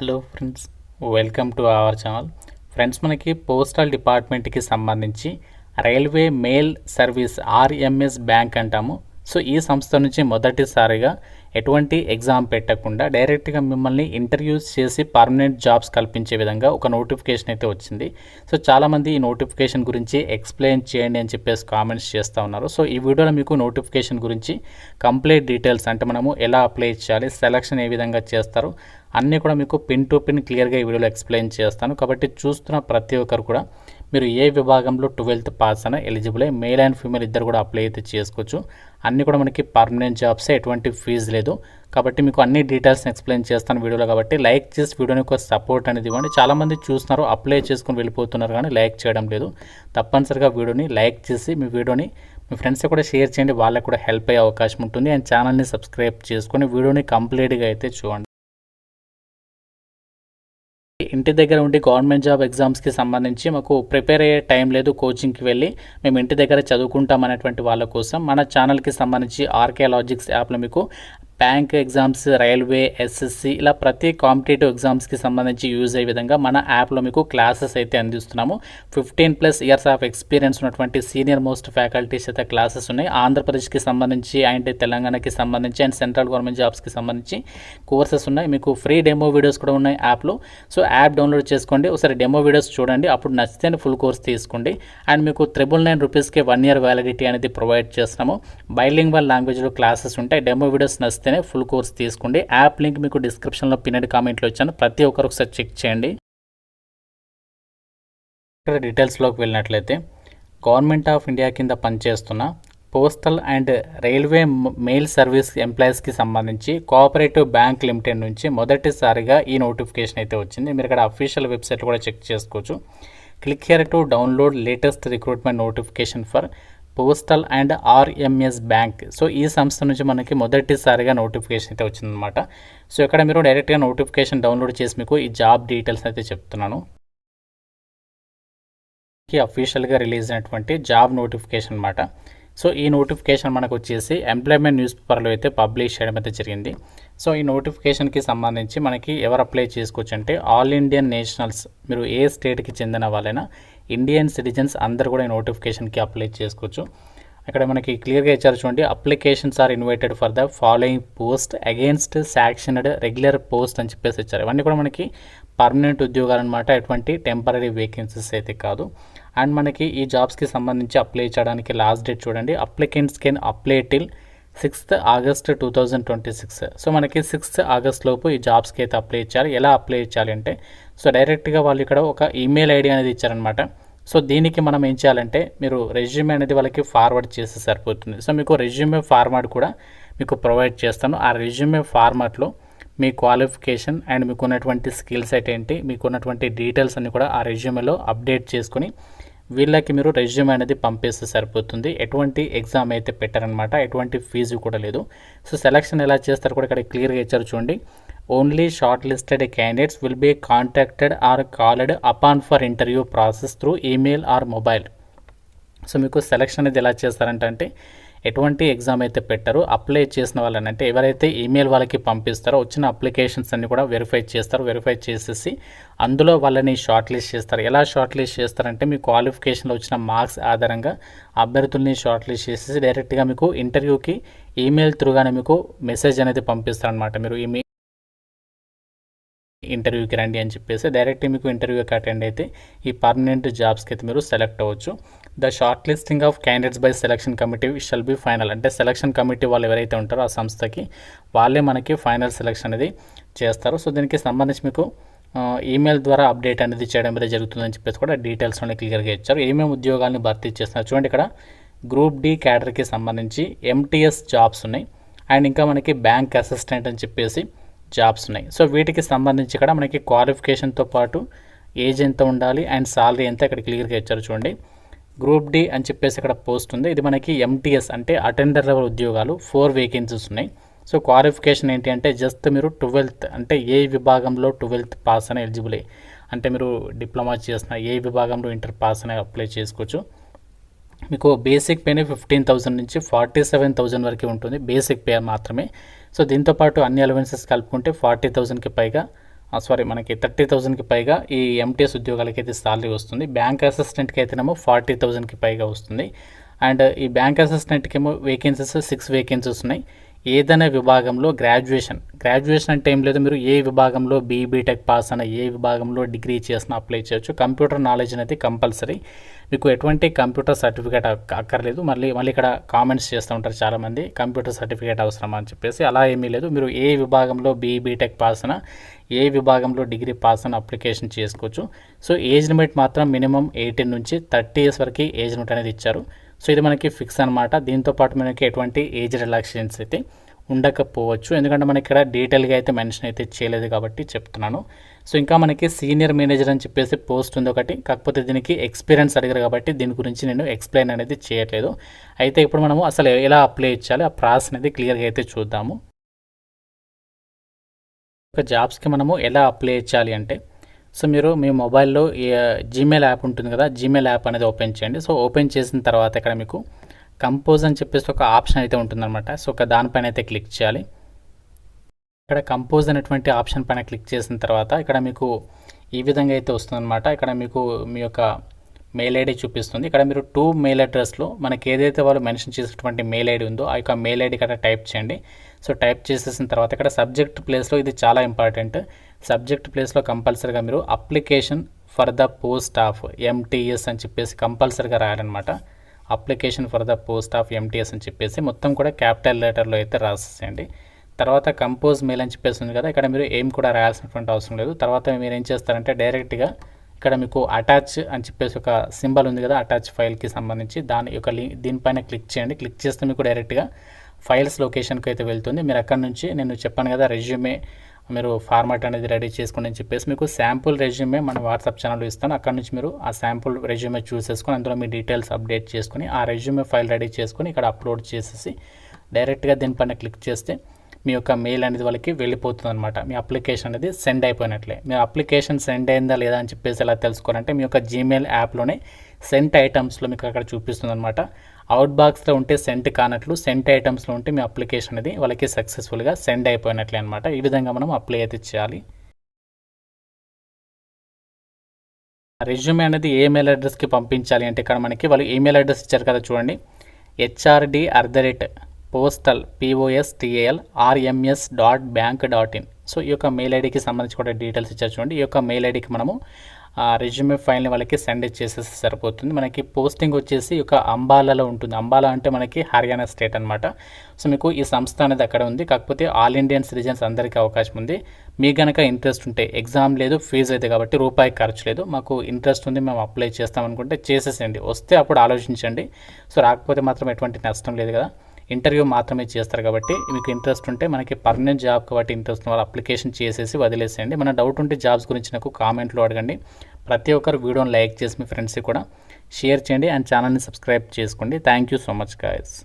Hello friends, welcome to our channel. Friends, మనకి postal డిపార్ట్మెంట్కి సంబంధించి railway mail service RMS bank అంటాము. So ఈ సంస్థ నుంచి మొదటిసారిగా ఎటువంటి ఎగ్జామ్ పెట్టకుండా డైరెక్ట్గా మిమ్మల్ని ఇంటర్వ్యూస్ చేసి పర్మనెంట్ జాబ్స్ కల్పించే విధంగా ఒక నోటిఫికేషన్ అయితే వచ్చింది. సో చాలామంది ఈ నోటిఫికేషన్ గురించి ఎక్స్ప్లెయిన్ చేయండి అని చెప్పేసి కామెంట్స్ చేస్తూ ఉన్నారు. సో ఈ వీడియోలో మీకు నోటిఫికేషన్ గురించి కంప్లీట్ డీటెయిల్స్, అంటే మనము ఎలా అప్లై చేయాలి, సెలక్షన్ ఏ విధంగా చేస్తారు అన్నీ కూడా మీకు పిన్ టు పిన్ క్లియర్గా ఈ వీడియోలో ఎక్స్ప్లెయిన్ చేస్తాను. కాబట్టి చూస్తున్న ప్రతి ఒక్కరు కూడా మీరు ఏ విభాగంలో 12th పాస్ అయినా ఎలిజిబుల్, మేల్ అండ్ ఫీమేల్ ఇద్దరు కూడా అప్లై అయితే చేసుకోవచ్చు. అన్నీ కూడా మనకి పర్మనెంట్ జాబ్సే, ఎటువంటి ఫీజు లేదు. కాబట్టి మీకు అన్ని డీటెయిల్స్ ఎక్స్ప్లెయిన్ చేస్తాను వీడియోలో. కాబట్టి లైక్ చేసి వీడియోని ఒక సపోర్ట్ అనేది ఇవ్వండి. చాలామంది చూస్తున్నారు, అప్లై చేసుకుని వెళ్ళిపోతున్నారు కానీ లైక్ చేయడం లేదు. తప్పనిసరిగా వీడియోని లైక్ చేసి మీ వీడియోని మీ ఫ్రెండ్స్ కూడా షేర్ చేయండి, వాళ్ళకు కూడా హెల్ప్ అయ్యే అవకాశం ఉంటుంది. అండ్ ఛానల్ని సబ్స్క్రైబ్ చేసుకొని వీడియోని కంప్లీట్గా అయితే చూడండి. ఇంటి దగ్గర ఉండి గవర్నమెంట్ జాబ్ ఎగ్జామ్స్కి సంబంధించి మాకు ప్రిపేర్ అయ్యే టైం లేదు, కోచింగ్కి వెళ్ళి మేము ఇంటి దగ్గర చదువుకుంటాం అనేటువంటి వాళ్ళ కోసం మన ఛానల్కి సంబంధించి ఆర్కే లాజిక్స్ యాప్లో మీకు బ్యాంక్ ఎగ్జామ్స్, రైల్వే, ఎస్ఎస్సి ఇలా ప్రతి కాంపిటేటివ్ ఎగ్జామ్స్కి సంబంధించి యూజ్ అయ్యే విధంగా మన యాప్లో మీకు క్లాసెస్ అయితే అందిస్తున్నాము. 15+ ఇయర్స్ ఆఫ్ ఎక్స్పీరియన్స్ ఉన్నటువంటి సీనియర్ మోస్ట్ ఫ్యాకల్టీస్ అయితే క్లాసెస్ ఉన్నాయి. ఆంధ్రప్రదేశ్కి సంబంధించి అండ్ తెలంగాణకి సంబంధించి అండ్ సెంట్రల్ గవర్నమెంట్ జాబ్స్కి సంబంధించి కోర్సెస్ ఉన్నాయి. మీకు ఫ్రీ డెమో వీడియోస్ కూడా ఉన్నాయి యాప్లో. సో యాప్ డౌన్లోడ్ చేసుకోండి, ఒకసారి డెమో వీడియోస్ చూడండి, అప్పుడు నచ్చితే ఫుల్ కోర్స్ తీసుకోండి. అండ్ మీకు 999 రూపీస్కి 1 year వ్యాలిడిటీ అనేది ప్రొవైడ్ చేస్తున్నాము. బైలింగ్వల్ లాంగ్వేజ్లో క్లాసెస్ ఉంటాయి. డెమో వీడియోస్ నచ్చితే ఫుల్ కోర్స్ తీసుకోండి. యాప్ లింక్ మీకు డిస్క్రిప్షన్లో పిన్నెడ్ కామెంట్లో ఇచ్చాను, ప్రతి ఒక్కరు ఒకసారి చెక్ చేయండి. ఇక్కడ డీటెయిల్స్లోకి వెళ్ళినట్లయితే గవర్నమెంట్ ఆఫ్ ఇండియా కింద పనిచేస్తున్న postal and railway mail service ఎంప్లాయీస్కి సంబంధించి కోఆపరేటివ్ బ్యాంక్ లిమిటెడ్ నుంచి మొదటిసారిగా ఈ నోటిఫికేషన్ అయితే వచ్చింది. మీరు ఇక్కడ అఫీషియల్ వెబ్సైట్ కూడా చెక్ చేసుకోవచ్చు. Click here to download latest recruitment notification for postal and RMS bank. So ఈ సంస్థ నుంచి మనకి మొదటిసారిగా నోటిఫికేషన్ అయితే వచ్చిందనమాట. సో ఇక్కడ మీరు డైరెక్ట్గా నోటిఫికేషన్ డౌన్లోడ్ చేసి మీకు ఈ జాబ్ డీటెయిల్స్ అయితే చెప్తున్నాను. అఫీషియల్గా రిలీజ్ అయినటువంటి జాబ్ నోటిఫికేషన్ అనమాట. సో ఈ నోటిఫికేషన్ మనకు వచ్చేసి ఎంప్లాయ్మెంట్ న్యూస్ పేపర్లో అయితే పబ్లిష్ చేయడం అయితే జరిగింది. సో ఈ నోటిఫికేషన్కి సంబంధించి మనకి ఎవరు అప్లై చేసుకోవచ్చు అంటే ఆల్ ఇండియన్ నేషనల్స్, మీరు ఏ స్టేట్కి చెందిన వాళ్ళైనా ఇండియన్ సిటిజన్స్ అందరూ కూడా ఈ నోటిఫికేషన్కి అప్లై చేసుకోవచ్చు. ఇక్కడ మనకి క్లియర్గా ఇచ్చారు చూడండి, applications are invited for the following post against sanctioned regular post అని చెప్పేసి ఇచ్చారు. ఇవన్నీ కూడా మనకి పర్మనెంట్ ఉద్యోగాలు అనమాట, ఎటువంటి టెంపరీ వేకెన్సీస్ అయితే కాదు. అండ్ మనకి ఈ జాబ్స్కి సంబంధించి అప్లై చేయడానికి లాస్ట్ డేట్ చూడండి, applicants can apply till 6th August 2026. So మనకి 6th August లోపు ఈ జాబ్స్కి అయితే అప్లై ఇచ్చారు. ఎలా అప్లై ఇచ్చాలి అంటే, సో డైరెక్ట్గా వాళ్ళు ఇక్కడ ఒక ఈమెయిల్ ఐడి అనేది ఇచ్చారనమాట. సో దీనికి మనం ఏం చేయాలంటే, మీరు రెజ్యూమే అనేది వాళ్ళకి ఫార్వర్డ్ చేస్తే సరిపోతుంది. సో మీకు రెజ్యూమే ఫార్మాట్ కూడా మీకు ప్రొవైడ్ చేస్తాను. ఆ రెజ్యూమే ఫార్మాట్లో మీ క్వాలిఫికేషన్ అండ్ మీకు ఉన్నటువంటి స్కిల్స్ అయితే ఏంటి, మీకు ఉన్నటువంటి డీటెయిల్స్ అన్ని కూడా ఆ రెజ్యూమేలో అప్డేట్ చేసుకొని వీళ్ళకి మీరు రెజ్యూమే అనేది పంపేస్తే సరిపోతుంది. ఎటువంటి ఎగ్జామ్ అయితే పెట్టారనమాట, ఎటువంటి ఫీజు కూడా లేదు. సో సెలక్షన్ ఎలా చేస్తారు కూడా ఇక్కడ క్లియర్గా ఇచ్చారు చూడండి, only shortlisted candidates will be contacted or called upon for interview process through email or mobile. So మీకు సెలక్షన్ అనేది ఎలా చేస్తారంటే ఎటువంటి ఎగ్జామ్ అయితే పెట్టారో అప్లై చేసిన వాళ్ళని, అంటే ఎవరైతే ఈమెయిల్ వాళ్ళకి పంపిస్తారో వచ్చిన అప్లికేషన్స్ అన్ని కూడా వెరిఫై చేస్తారు. వెరిఫై చేసేసి అందులో వాళ్ళని షార్ట్ లిస్ట్ చేస్తారు. ఎలా షార్ట్ లిస్ట్ చేస్తారంటే, మీ క్వాలిఫికేషన్లో వచ్చిన మార్క్స్ ఆధారంగా అభ్యర్థుల్ని షార్ట్ లిస్ట్ చేసేసి డైరెక్ట్గా మీకు ఇంటర్వ్యూకి ఈమెయిల్ త్రూగానే మీకు మెసేజ్ అనేది పంపిస్తారనమాట. మీరు ఈమెయిల్ ఇంటర్వ్యూకి రండి అని చెప్పేసి డైరెక్ట్ మీకు ఇంటర్వ్యూకి అటెండ్ అయితే ఈ పర్మనెంట్ జాబ్స్కి అయితే మీరు సెలెక్ట్ అవ్వచ్చు. The short listing of candidates by selection committee shall be final. అంటే సెలక్షన్ కమిటీ వాళ్ళు ఎవరైతే ఉంటారో ఆ సంస్థకి వాళ్ళే మనకి ఫైనల్ సెలక్షన్ అనేది చేస్తారు. సో దీనికి సంబంధించి మీకు ఈమెయిల్ ద్వారా అప్డేట్ అనేది చేయడం అనేది జరుగుతుందని చెప్పేసి కూడా డీటెయిల్స్ అనేవి క్లియర్గా ఇచ్చారు. ఏమేమి ఉద్యోగాలను భర్తీ చేస్తున్నారు చూడండి. ఇక్కడ గ్రూప్ డి క్యాడర్కి సంబంధించి ఎంటీఎస్ జాబ్స్ ఉన్నాయి. అండ్ ఇంకా మనకి బ్యాంక్ అసిస్టెంట్ అని చెప్పేసి జాబ్స్ ఉన్నాయి. సో వీటికి సంబంధించి ఇక్కడ మనకి క్వాలిఫికేషన్తో పాటు ఏజ్ ఎంత ఉండాలి అండ్ సాలరీ ఎంత ఇక్కడ క్లియర్గా ఇచ్చారు చూడండి. గ్రూప్ డి అని చెప్పేసి ఇక్కడ పోస్ట్ ఉంది. ఇది మనకి ఎంటీఎస్ అంటే అటెండర్ లెవెల్ ఉద్యోగాలు, 4 వేకెన్సీస్ ఉన్నాయి. సో క్వాలిఫికేషన్ ఏంటి అంటే జస్ట్ మీరు 12th అంటే ఏ విభాగంలో 12th పాస్ అనే ఎలిజిబులే, అంటే మీరు డిప్లొమా చేసిన ఏ విభాగంలో ఇంటర్ పాస్ అనే అప్లై చేసుకోవచ్చు. మీకు బేసిక్ పేనే 15,000 నుంచి 47,000 వరకు ఉంటుంది, బేసిక్ పే మాత్రమే. సో దీంతోపాటు అన్ని అలవెన్సెస్ కలుపుకుంటే 40,000కి పైగా సారీ మనకి 30,000కి పైగా ఈ ఎంటీఎస్ ఉద్యోగాలకి అయితే సాలరీ వస్తుంది. బ్యాంక్ అసిస్టెంట్కి అయితేనేమో 40,000కి పైగా వస్తుంది. అండ్ ఈ బ్యాంక్ అసిస్టెంట్కి ఏమో వేకెన్సీస్ 6 వేకెన్సీస్ ఉన్నాయి. ఏదైనా విభాగంలో గ్రాడ్యుయేషన్ అంటే ఏం లేదు, మీరు ఏ విభాగంలో బీటెక్ పాస్ అయినా, ఏ విభాగంలో డిగ్రీ చేసినా అప్లై చేయొచ్చు. కంప్యూటర్ నాలెడ్జ్ అనేది కంపల్సరీ. మీకు ఎటువంటి కంప్యూటర్ సర్టిఫికేట్ అక్కర్లేదు. మళ్ళీ ఇక్కడ కామెంట్స్ చేస్తూ ఉంటారు చాలామంది, కంప్యూటర్ సర్టిఫికేట్ అవసరమా అని చెప్పేసి. అలా ఏమీ లేదు. మీరు ఏ విభాగంలో బీటెక్ పాస్ అయినా, ఏ విభాగంలో డిగ్రీ పాస్ అయినా అప్లికేషన్ చేసుకోవచ్చు. సో ఏజ్ లిమిట్ మాత్రం మినిమం 18 నుంచి 30 ఇయర్స్ వరకు ఏజ్ లిమిట్ అనేది ఇచ్చారు. సో ఇది మనకి ఫిక్స్ అనమాట. దీంతోపాటు మనకి ఎటువంటి ఏజ్ రిలాక్సేషన్స్ అయితే ఉండకపోవచ్చు, ఎందుకంటే మనకి ఇక్కడ డీటెయిల్గా అయితే మెన్షన్ అయితే చేయలేదు కాబట్టి చెప్తున్నాను. సో ఇంకా మనకి సీనియర్ మేనేజర్ అని చెప్పేసి పోస్ట్ ఉంది ఒకటి, కాకపోతే దీనికి ఎక్స్పీరియన్స్ అడిగారు కాబట్టి దీని గురించి నేను ఎక్స్ప్లెయిన్ అనేది చేయట్లేదు. అయితే ఇప్పుడు మనము అసలు ఎలా అప్లై చేయాలి, ఆ ప్రాసెస్ అనేది క్లియర్గా అయితే చూద్దాము. ఒక జాబ్స్కి మనము ఎలా అప్లై చేయాలి అంటే, సో మీరు మీ మొబైల్లో జీమెయిల్ యాప్ ఉంటుంది కదా, జీమెయిల్ యాప్ అనేది ఓపెన్ చేయండి. సో ఓపెన్ చేసిన తర్వాత ఇక్కడ మీకు కంపోజ్ అని చెప్పేసి ఒక ఆప్షన్ అయితే ఉంటుందన్నమాట. సో ఒక దానిపైన అయితే క్లిక్ చేయాలి. ఇక్కడ కంపోజ్ అనేటువంటి ఆప్షన్ పైన క్లిక్ చేసిన తర్వాత ఇక్కడ మీకు ఈ విధంగా అయితే వస్తుందన్నమాట. ఇక్కడ మీకు మీ యొక్క మెయిల్ ఐడి చూపిస్తుంది. ఇక్కడ మీరు 2 మెయిల్ అడ్రస్లో మనకి ఏదైతే వాళ్ళు మెన్షన్ చేసినటువంటి మెయిల్ ఐడి ఉందో ఆ యొక్క మెయిల్ ఐడి ఇక్కడ టైప్ చేయండి. సో టైప్ చేసేసిన తర్వాత ఇక్కడ సబ్జెక్ట్ ప్లేస్లో, ఇది చాలా ఇంపార్టెంట్, సబ్జెక్ట్ ప్లేస్లో కంపల్సరీగా మీరు application for the post of MTS అని చెప్పేసి కంపల్సరీగా రాయాలన్నమాట. Application for the post of MTS అని చెప్పేసి మొత్తం కూడా క్యాపిటల్ లెటర్లో అయితే రాసేయండి. తర్వాత కంపోజ్ మెయిల్ అని చెప్పేసి ఉంది కదా, ఇక్కడ మీరు ఏం కూడా రాయాల్సినటువంటి అవసరం లేదు. తర్వాత మీరు ఏం చేస్తారంటే డైరెక్ట్గా ఇక్కడ మీకు అటాచ్ అని చెప్పేసి ఒక సింబల్ ఉంది కదా, అటాచ్ ఫైల్కి సంబంధించి దాని యొక్క దీనిపైన క్లిక్ చేయండి. క్లిక్ చేస్తే మీకు డైరెక్ట్గా ఫైల్స్ లొకేషన్కి అయితే వెళ్తుంది. మీరు అక్కడ నుంచి నేను చెప్పాను కదా రెజ్యూమే మీరు ఫార్మాట్ అనేది రెడీ చేసుకోండి అని చెప్పేసి మీకు శాంపుల్ రెజ్యూమే మన వాట్సాప్ ఛానల్లో ఇస్తాను. అక్కడ నుంచి మీరు ఆ శాంపుల్ రెజ్యూమే చూసేసుకొని అందులో మీ డీటెయిల్స్ అప్డేట్ చేసుకొని ఆ రెజ్యూమే ఫైల్ రెడీ చేసుకొని ఇక్కడ అప్లోడ్ చేసేసి డైరెక్ట్గా దీనిపైన క్లిక్ చేస్తే మీ యొక్క మెయిల్ అనేది వాళ్ళకి వెళ్ళిపోతుంది అనమాట. మీ అప్లికేషన్ అనేది సెండ్ అయిపోయినట్లే. మీ అప్లికేషన్ సెండ్ అయిందా లేదా అని చెప్పేసి ఎలా తెలుసుకోవాలంటే మీ యొక్క జీమెయిల్ యాప్లోనే సెంట్ ఐటమ్స్లో మీకు అక్కడ చూపిస్తుంది అనమాట. అవుట్ బాక్స్లో ఉంటే సెంట్ కానట్లు, సెంట్ ఐటమ్స్లో ఉంటే మీ అప్లికేషన్ అనేది వాళ్ళకి సక్సెస్ఫుల్గా సెండ్ అయిపోయినట్లే అనమాట. ఈ విధంగా మనం అప్లై అయితే చేయాలి. రెజ్యూమే అనేది ఏ మెయిల్ అడ్రస్కి పంపించాలి అంటే ఇక్కడ మనకి వాళ్ళు ఈమెయిల్ అడ్రస్ ఇచ్చారు కదా చూడండి, HRD@postal POSTAL RMS.bank.in. సో ఈ యొక్క మెయిల్ ఐడికి సంబంధించి కూడా డీటెయిల్స్ ఇచ్చారు చూడండి. ఈ యొక్క మెయిల్ ఐడికి మనము రెజ్యూమే ఫైల్ని వాళ్ళకి సెండ్ చేసేసి సరిపోతుంది. మనకి పోస్టింగ్ వచ్చేసి ఒక అంబాలాలో ఉంటుంది. అంబాలా అంటే మనకి హర్యానా స్టేట్ అనమాట. సో మీకు ఈ సంస్థ అనేది అక్కడ ఉంది. కాకపోతే ఆల్ ఇండియన్ సిటిజన్స్ అందరికీ అవకాశం ఉంది. మీకు కనుక ఇంట్రెస్ట్ ఉంటే, ఎగ్జామ్ లేదు, ఫీజు అయితే కాబట్టి రూపాయి ఖర్చు లేదు, మాకు ఇంట్రెస్ట్ ఉంది, మేము అప్లై చేస్తాం అనుకుంటే చేసేసేయండి. వస్తే అప్పుడు ఆలోచించండి. సో రాకపోతే మాత్రం ఎటువంటి నష్టం లేదు కదా, ఇంటర్వ్యూ మాత్రమే చేస్తారు కాబట్టి మీకు ఇంట్రెస్ట్ ఉంటే, మనకి పర్మనెంట్ జాబ్ కాబట్టి ఇంట్రెస్ట్ ఉన్న వాళ్ళు అప్లికేషన్ చేసేసి వదిలేసేయండి. మన డౌట్ ఉంటే జాబ్స్ గురించి నాకు కామెంట్లో అడగండి. ప్రతి ఒక్కరు వీడియోని లైక్ చేసి మీ ఫ్రెండ్స్కి కూడా షేర్ చేయండి అండ్ ఛానల్ని సబ్స్క్రైబ్ చేసుకోండి. Thank you so much guys.